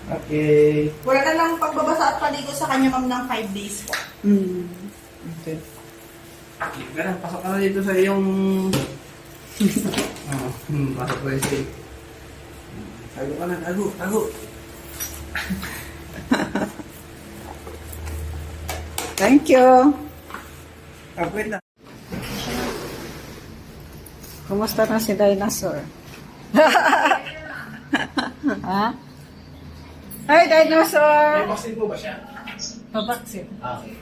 Okay. Wala na lang pagbabasa at paligo sa kanya, ma'am, ng 5 days po. Okay. Ganun, pasok ka na dito sa iyong... pasok ko yung safe. Tago ka na, tago. Thank you. Wait na. Kumusta na si Dinosaur? Ha? Hi, Dinosaur! Vaccine po ba siya? Pabaksin. Okay.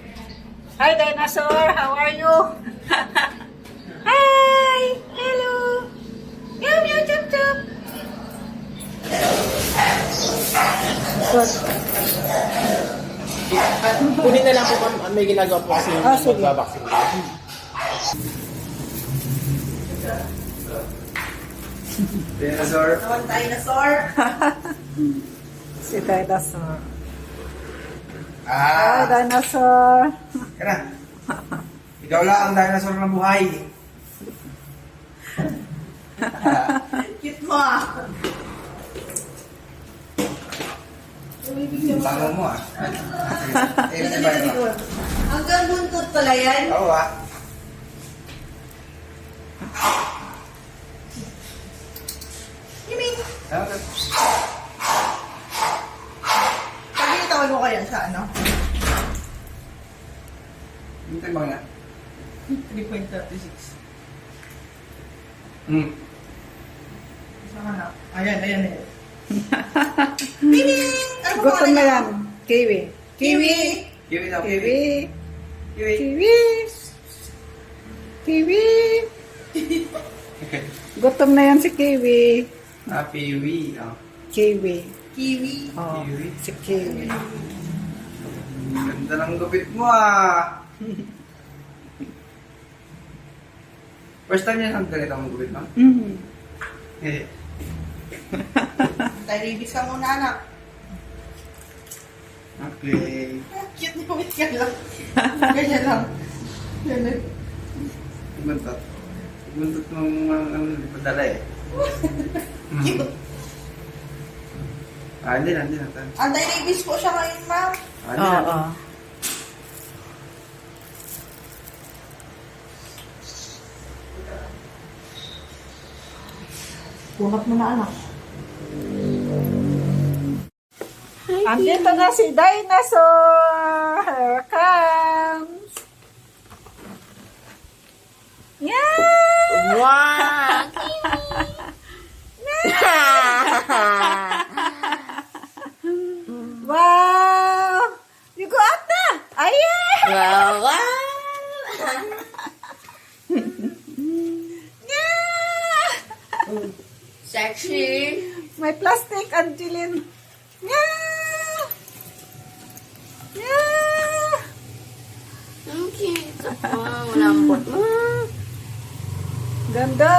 Hi, Dinosaur! How are you? Hi! Hello! Meow, meow, chup, chup! Good. Kunin na lang po kung may ginagawa po kasi Sige. magbabaksin. Dinosaur. Naman dinosaur. Si Dinosaur. Ah! Hi, Dinosaur! Kaya na. Ikaw lang ang dinosaur na buhay. Cute mo ah. Tango mo ah. Sige, bye na. Hanggang buntot pala yan. Oo ah. Yiming. Okay. Pag-itawan mo kaya sa ano? Hintay ba nga? 3.36. Hmm. Saan ka na? Ayan. Yiming! Ano ba Gutom na yan. Kiwi. Kiwi! Kiwi daw. Kiwi. Kiwi. Kiwi. Kiwi. Gutom na yan si Kiwi. Ah, Piwi. Oh. Kiwi. Kiwi. Oh, Kiwi. si Kiwi. Ganda ng gupit mo ah. First time niya ang ganito ang gupit mo? Mm. Eh. Tayo ka muna, anak. Okay. Cute ni Kumit ka lang. Ganyan lang. Ganyan. Buntot. Buntot mong padala eh. Cute. Hindi na. Anti-rabies po siya ngayon, ma'am. Oo. Punot mo na, anak. Andito na si Dinosaur! Here comes! Yeah! Wow! Wow! You go up na! Ayan! Wow! Wow! Yeah! Sexy! May plastic, Angeline. Yeah! Yeah! Ang cute. Wow, lambot mo. Ganda!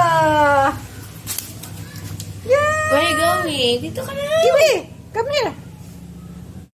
Yeah! Where are you going? Dito ka na. Kiwi! Come here!